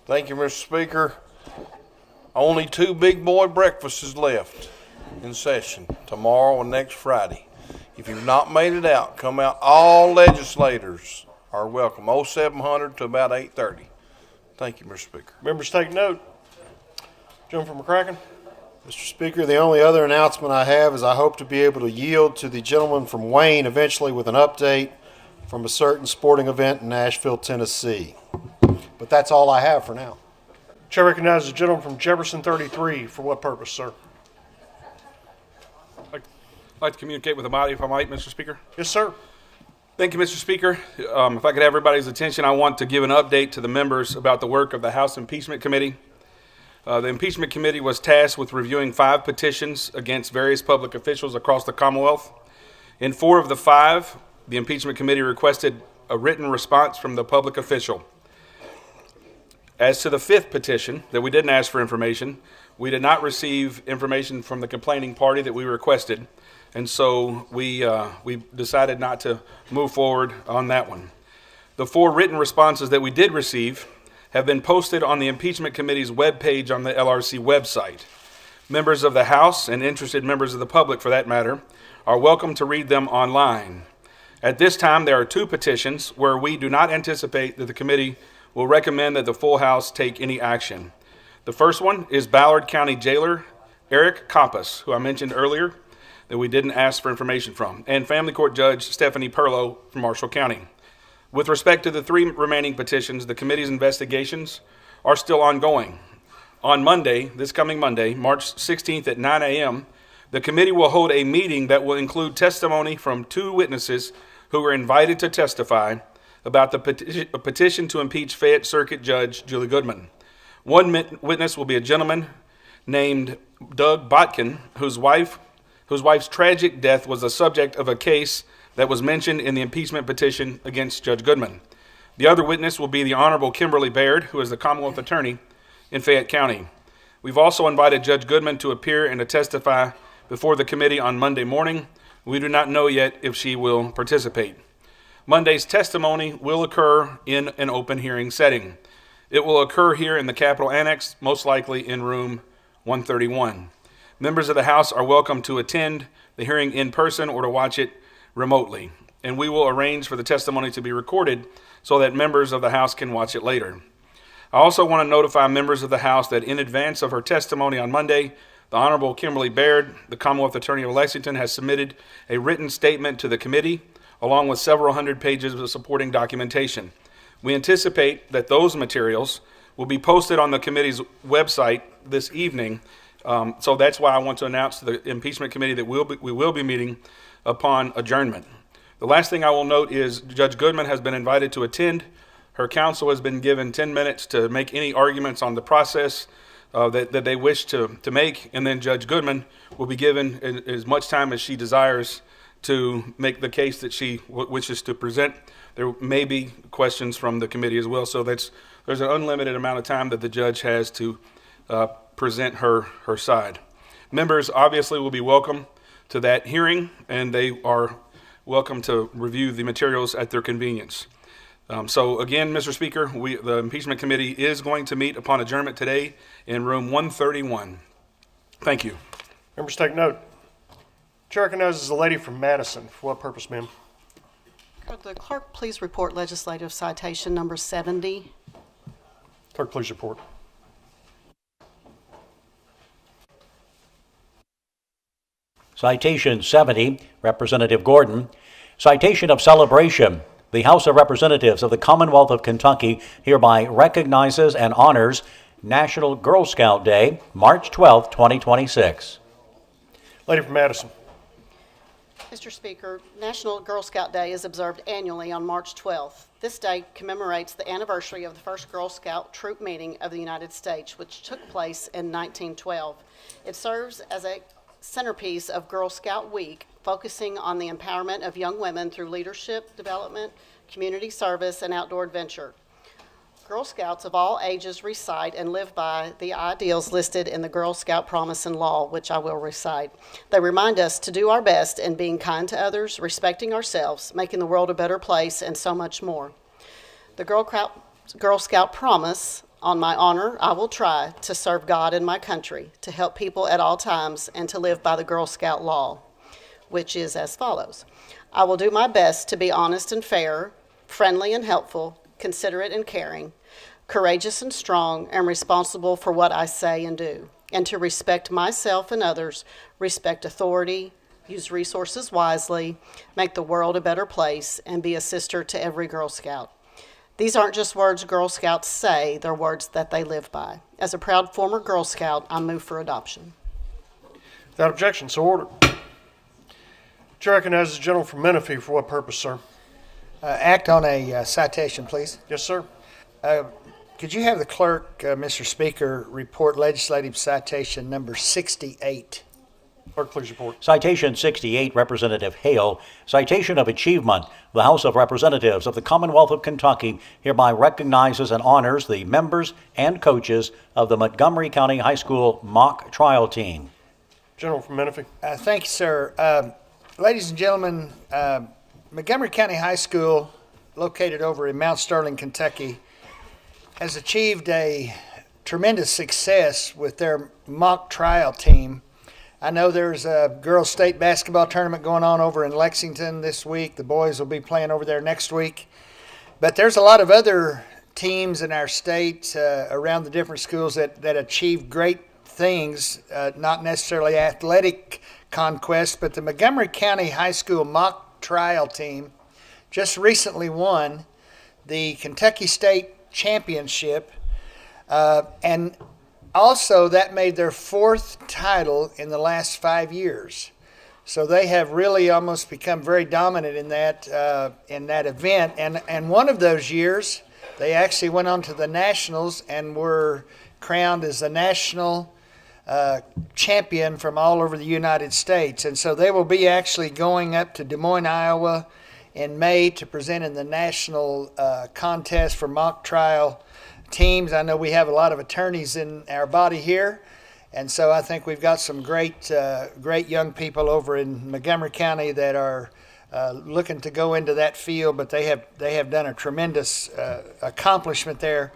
Speaker 13: Thank you, Mr. Speaker. Only 2 big boy breakfasts left in session, tomorrow and next Friday. If you've not made it out, come out. All legislators are welcome, 0700 to about 8:30. Thank you, Mr. Speaker.
Speaker 9: Members take note. Gentleman from McCracken.
Speaker 4: Mr. Speaker, the only other announcement I have is I hope to be able to yield to the gentleman from Wayne eventually with an update from a certain sporting event in Nashville, Tennessee. But that's all I have for now.
Speaker 9: Chair recognizes the gentleman from Jefferson 33. For what purpose, sir?
Speaker 14: I'd like to communicate with the body, if I might, Mr. Speaker.
Speaker 9: Yes, sir.
Speaker 14: Thank you, Mr. Speaker. If I could have everybody's attention, I want to give an update to the members about the work of the House Impeachment Committee. The Impeachment Committee was tasked with reviewing 5 petitions against various public officials across the Commonwealth. In 4 of the 5, the Impeachment Committee requested a written response from the public official. As to the 5th petition, that we didn't ask for information, we did not receive information from the complaining party that we requested, and so we decided not to move forward on that one. The 4 written responses that we did receive have been posted on the Impeachment Committee's webpage on the LRC website. Members of the House, and interested members of the public for that matter, are welcome to read them online. At this time, there are 2 petitions where we do not anticipate that the committee will recommend that the full House take any action. The first one is Ballard County Jailer Eric Coppas, who I mentioned earlier that we didn't ask for information from, and Family Court Judge Stephanie Perlow from Marshall County. With respect to the 3 remaining petitions, the committee's investigations are still ongoing. On Monday, this coming Monday, March 16th at 9 a.m., the committee will hold a meeting that will include testimony from 2 witnesses who were invited to testify about the petition to impeach Fayette Circuit Judge Julie Goodman. One witness will be a gentleman named Doug Botkin, whose wife's tragic death was the subject of a case that was mentioned in the impeachment petition against Judge Goodman. The other witness will be the Honorable Kimberly Baird, who is the Commonwealth Attorney in Fayette County. We've also invited Judge Goodman to appear and to testify before the committee on Monday morning. We do not know yet if she will participate. Monday's testimony will occur in an open hearing setting. It will occur here in the Capitol Annex, most likely in room 131. Members of the House are welcome to attend the hearing in person or to watch it remotely, and we will arrange for the testimony to be recorded so that members of the House can watch it later. I also want to notify members of the House that in advance of her testimony on Monday, the Honorable Kimberly Baird, the Commonwealth Attorney of Lexington, has submitted a written statement to the committee along with several hundred pages of supporting documentation. We anticipate that those materials will be posted on the committee's website this evening, so that's why I want to announce to the impeachment committee that we will be meeting upon adjournment. The last thing I will note is Judge Goodman has been invited to attend. Her counsel has been given 10 minutes to make any arguments on the process that they wish to make, and then Judge Goodman will be given as much time as she desires to make the case that she wishes to present. There may be questions from the committee as well, so there's an unlimited amount of time that the judge has to present her side. Members obviously will be welcome to that hearing, and they are welcome to review the materials at their convenience. So again, Mr. Speaker, the impeachment committee is going to meet upon adjournment today in room 131. Thank you.
Speaker 9: Members take note. Chair recognizes the lady from Madison. For what purpose, ma'am?
Speaker 15: Could the clerk please report legislative citation number 70?
Speaker 9: Clerk, please report.
Speaker 6: Citation 70, Representative Gordon. Citation of celebration. The House of Representatives of the Commonwealth of Kentucky hereby recognizes and honors National Girl Scout Day, March 12, 2026.
Speaker 9: Lady from Madison.
Speaker 15: Mr. Speaker, National Girl Scout Day is observed annually on March 12th. This day commemorates the anniversary of the first Girl Scout troop meeting of the United States, which took place in 1912. It serves as a centerpiece of Girl Scout Week, focusing on the empowerment of young women through leadership development, community service, and outdoor adventure. Girl Scouts of all ages recite and live by the ideals listed in the Girl Scout Promise and Law, which I will recite. They remind us to do our best in being kind to others, respecting ourselves, making the world a better place, and so much more. The Girl Scout Promise: on my honor, I will try to serve God and my country, to help people at all times, and to live by the Girl Scout Law, which is as follows. I will do my best to be honest and fair, friendly and helpful, considerate and caring, courageous and strong, and responsible for what I say and do, and to respect myself and others, respect authority, use resources wisely, make the world a better place, and be a sister to every Girl Scout. These aren't just words Girl Scouts say, they're words that they live by. As a proud former Girl Scout, I move for adoption.
Speaker 9: Without objection, so ordered. Chair recognizes the gentleman from Menifee. For what purpose, sir?
Speaker 7: Act on a citation, please.
Speaker 9: Yes, sir.
Speaker 7: Could you have the clerk, Mr. Speaker, report legislative citation number 68?
Speaker 9: Clerk, please report.
Speaker 6: Citation 68, Representative Hale. Citation of achievement. The House of Representatives of the Commonwealth of Kentucky hereby recognizes and honors the members and coaches of the Montgomery County High School mock trial team.
Speaker 9: Gentleman from Menifee.
Speaker 7: Thank you, sir. Ladies and gentlemen, Montgomery County High School, located over in Mount Sterling, Kentucky, has achieved a tremendous success with their mock trial team. I know there's a girls' state basketball tournament going on over in Lexington this week. The boys will be playing over there next week. But there's a lot of other teams in our state around the different schools that achieve great things, not necessarily athletic conquest, but the Montgomery County High School mock trial team just recently won the Kentucky State Championship, and also that made their fourth title in the last 5 years. So they have really almost become very dominant in that event. And one of those years, they actually went on to the Nationals and were crowned as the national champion from all over the United States. And so they will be actually going up to Des Moines, Iowa in May to present in the national contest for mock trial teams. I know we have a lot of attorneys in our body here, and so I think we've got some great young people over in Montgomery County that are looking to go into that field, but they have done a tremendous accomplishment there,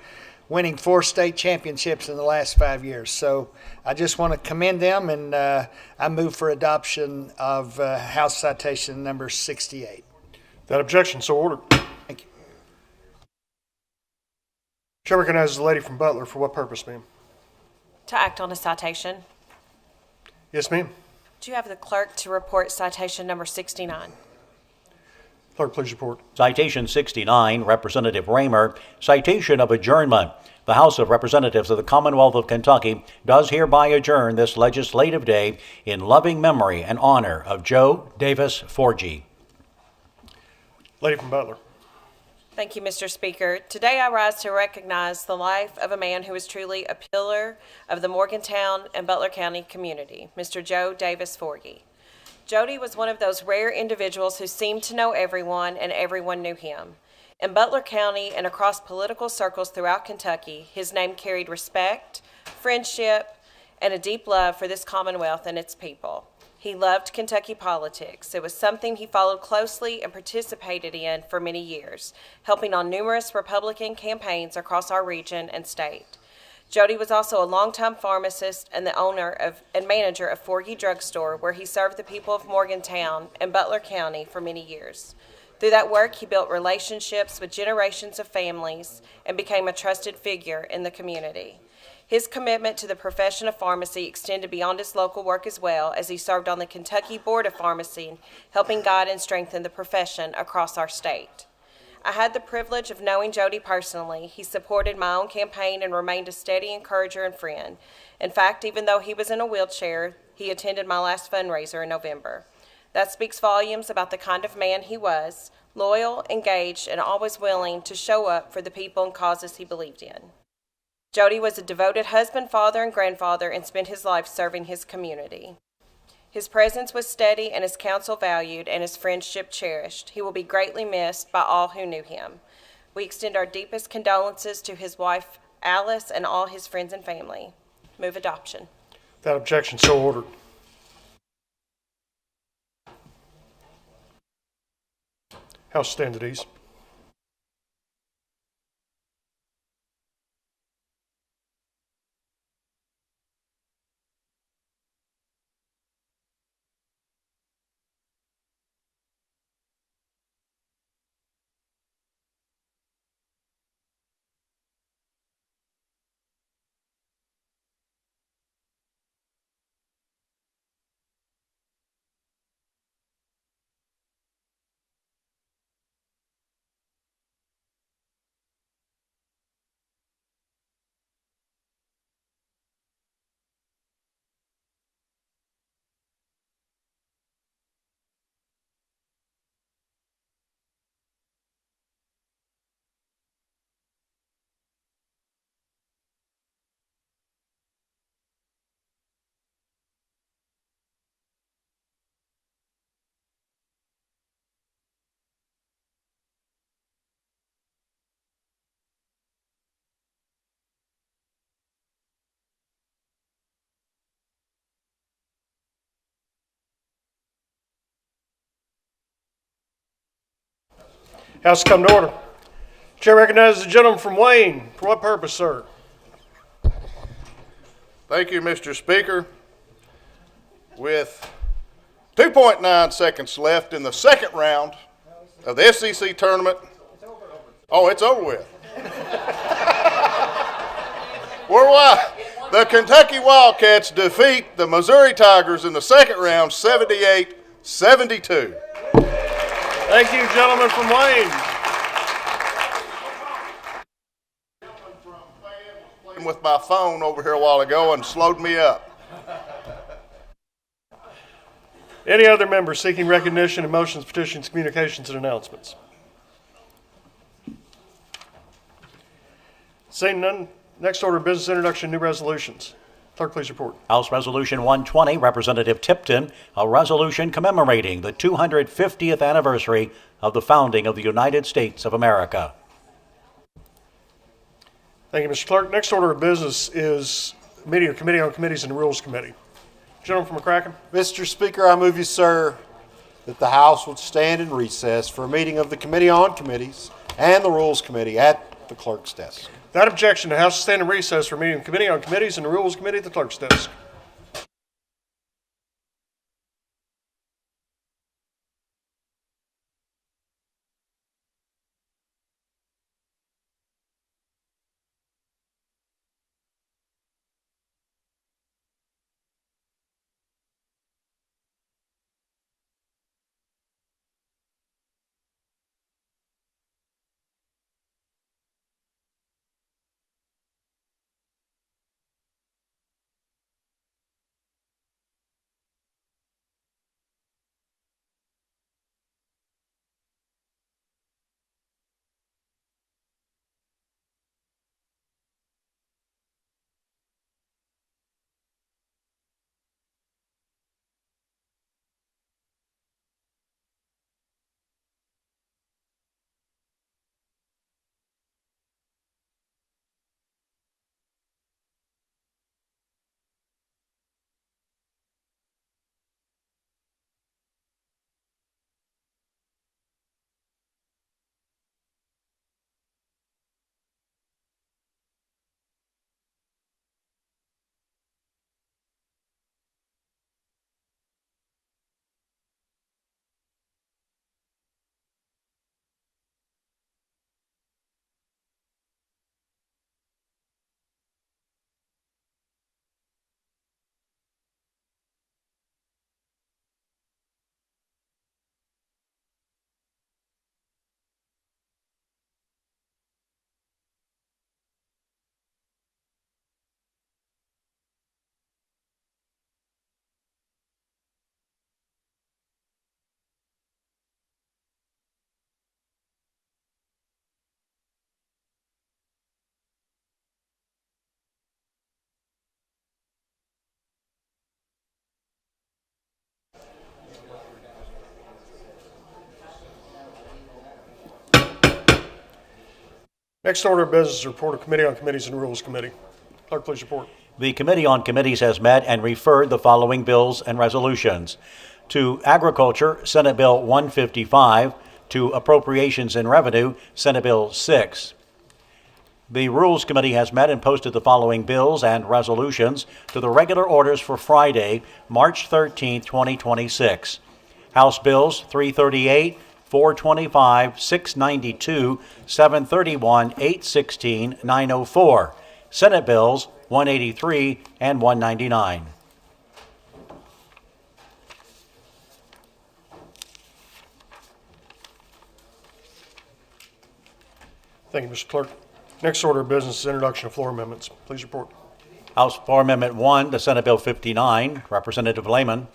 Speaker 7: winning 4 state championships in the last 5 years. So I just want to commend them, and I move for adoption of House Citation number 68.
Speaker 9: Without objection, so ordered.
Speaker 7: Thank you.
Speaker 9: Chair recognizes the lady from Butler. For what purpose, ma'am?
Speaker 16: To act on a citation.
Speaker 9: Yes, ma'am.
Speaker 16: Do you have the clerk to report citation number 69?
Speaker 9: Clerk, please report.
Speaker 6: Citation 69, Representative Raymer. Citation of adjournment. The House of Representatives of the Commonwealth of Kentucky does hereby adjourn this legislative day in loving memory and honor of Joe Davis Forgy.
Speaker 9: Lady from Butler.
Speaker 16: Thank you, Mr. Speaker. Today I rise to recognize the life of a man who was truly a pillar of the Morgantown and Butler County community, Mr. Joe Davis Forgy. Jody was one of those rare individuals who seemed to know everyone and everyone knew him. In Butler County and across political circles throughout Kentucky, his name carried respect, friendship, and a deep love for this Commonwealth and its people. He loved Kentucky politics. It was something he followed closely and participated in for many years, helping on numerous Republican campaigns across our region and state. Jody was also a longtime pharmacist and the owner and manager of Forgy Drugstore, where he served the people of Morgantown and Butler County for many years. Through that work, he built relationships with generations of families and became a trusted figure in the community. His commitment to the profession of pharmacy extended beyond his local work as well, as he served on the Kentucky Board of Pharmacy, helping guide and strengthen the profession across our state. I had the privilege of knowing Jody personally. He supported my own campaign and remained a steady encourager and friend. In fact, even though he was in a wheelchair, he attended my last fundraiser in November. That speaks volumes about the kind of man he was, loyal, engaged, and always willing to show up for the people and causes he believed in. Jody was a devoted husband, father, and grandfather, and spent his life serving his community. His presence was steady and his counsel valued and his friendship cherished. He will be greatly missed by all who knew him. We extend our deepest condolences to his wife, Alice, and all his friends and family. Move adoption.
Speaker 9: Without objection, so ordered. House stand at ease. House come to order. Chair recognizes the gentleman from Wayne. For what purpose, sir?
Speaker 17: Thank you, Mr. Speaker. With 2.9 seconds left in the second round of the SEC tournament. Oh, it's over with. The Kentucky Wildcats defeat the Missouri Tigers in the second round, 78-72.
Speaker 9: Thank you, gentleman from Wayne.
Speaker 17: With my phone over here a while ago and slowed me up.
Speaker 9: Any other members seeking recognition of motions, petitions, communications, and announcements? Seeing none, next order of business, introduction, new resolutions. Clerk, please report.
Speaker 6: House Resolution 120, Representative Tipton, a resolution commemorating the 250th anniversary of the founding of the United States of America.
Speaker 9: Thank you, Mr. Clerk. Next order of business is Committee on Committees and the Rules Committee. Gentleman from McCracken.
Speaker 4: Mr. Speaker, I move you, sir, that the House would stand in recess for a meeting of the Committee on Committees and the Rules Committee at the clerk's desk.
Speaker 9: Without objection, the House will stand in recess for a meeting of the Committee on Committees and the Rules Committee at the clerk's desk. Next order of business is report of Committee on Committees and Rules Committee. Clerk, please report.
Speaker 6: The Committee on Committees has met and referred the following bills and resolutions. To Agriculture, Senate Bill 155. To Appropriations and Revenue, Senate Bill 6. The Rules Committee has met and posted the following bills and resolutions to the regular orders for Friday, March 13, 2026. House Bills 338, 425, 692, 731, 816, 904. Senate Bills 183 and 199.
Speaker 9: Thank you, Mr. Clerk. Next order of business is introduction of floor amendments. Please report.
Speaker 6: House Floor Amendment 1 to Senate Bill 59. Representative Lehman.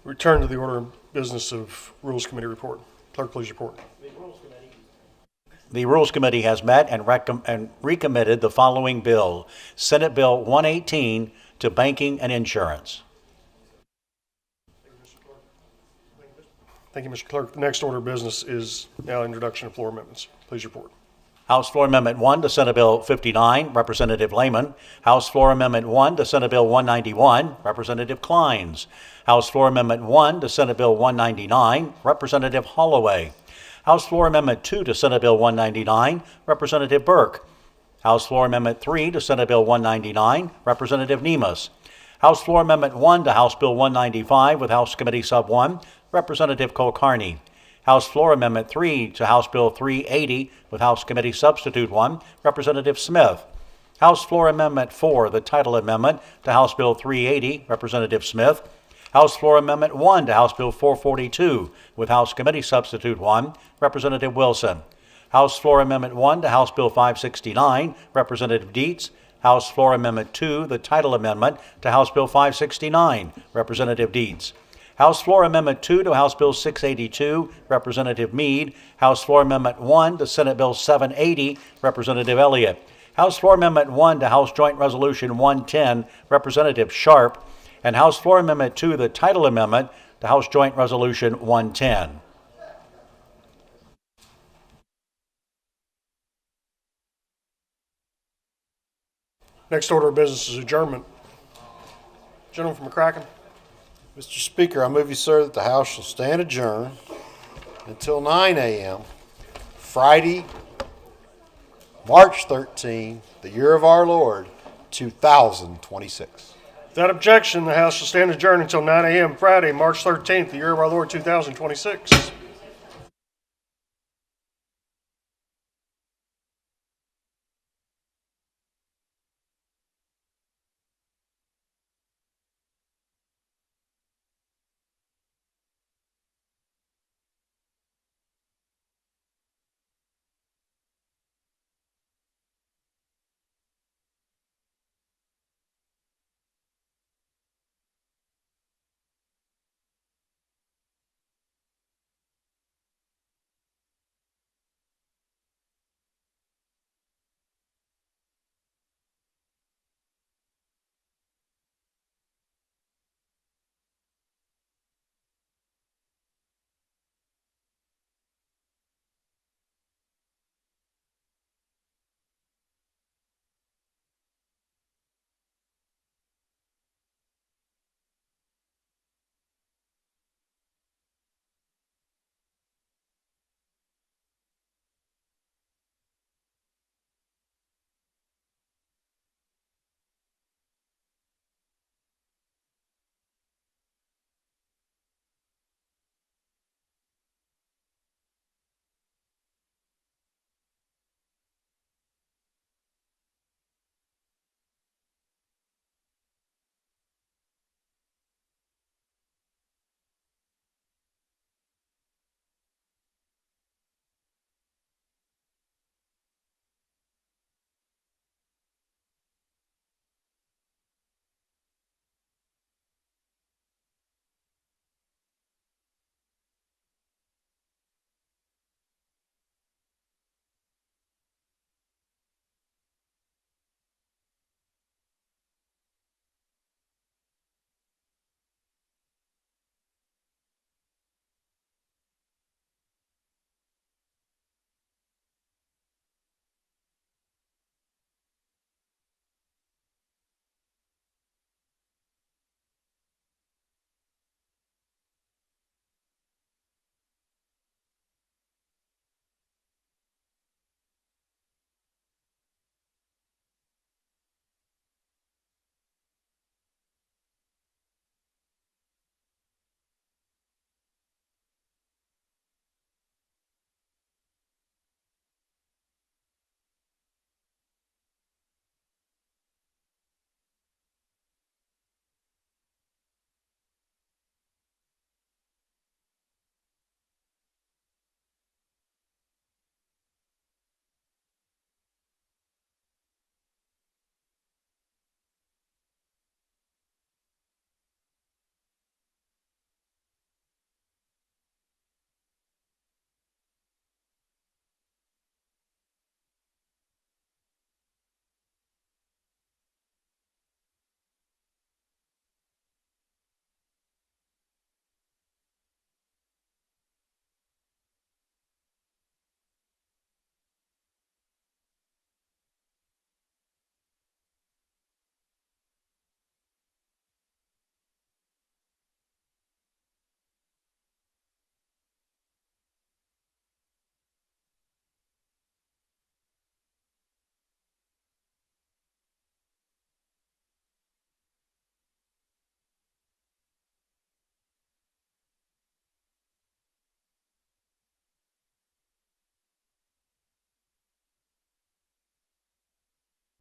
Speaker 9: Return to the order of business of Rules Committee report. Clerk, please report.
Speaker 6: The Rules Committee has met and recommitted the following bill, Senate Bill 118, to Banking and Insurance.
Speaker 9: Thank you, Mr. Clerk. The next order of business is now introduction of floor amendments. Please report.
Speaker 6: House Floor Amendment 1 to Senate Bill 59, Representative Lehman. House Floor Amendment 1 to Senate Bill 191, Representative Kleins. House Floor Amendment 1 to Senate Bill 199, Representative Holloway. House Floor Amendment 2 to Senate Bill 199, Representative Burke. House Floor Amendment 3 to Senate Bill 199, Representative Nemus. House Floor Amendment 1 to House Bill 195 with House Committee Sub 1, Representative Kulkarni. House Floor Amendment 3 to House Bill 380 with House Committee Substitute 1, Representative Smith. House Floor Amendment 4, the title amendment to House Bill 380, Representative Smith. House Floor Amendment 1 to House Bill 442 with House Committee Substitute 1, Representative Wilson. House Floor Amendment 1 to House Bill 569, Representative Dietz. House Floor Amendment 2, the title amendment to House Bill 569, Representative Dietz. House Floor Amendment 2 to House Bill 682, Representative Meade. House Floor Amendment 1 to Senate Bill 780, Representative Elliott. House Floor Amendment 1 to House Joint Resolution 110, Representative Sharp. And House Floor Amendment 2, the title amendment to House Joint Resolution 110.
Speaker 9: Next order of business is adjournment. Gentleman from McCracken.
Speaker 4: Mr. Speaker, I move you, sir, that the House shall stand adjourned until 9 a.m. Friday, March 13, the year of our Lord, 2026.
Speaker 9: Without objection, the House shall stand adjourned until 9 a.m. Friday, March 13th, the year of our Lord 2026.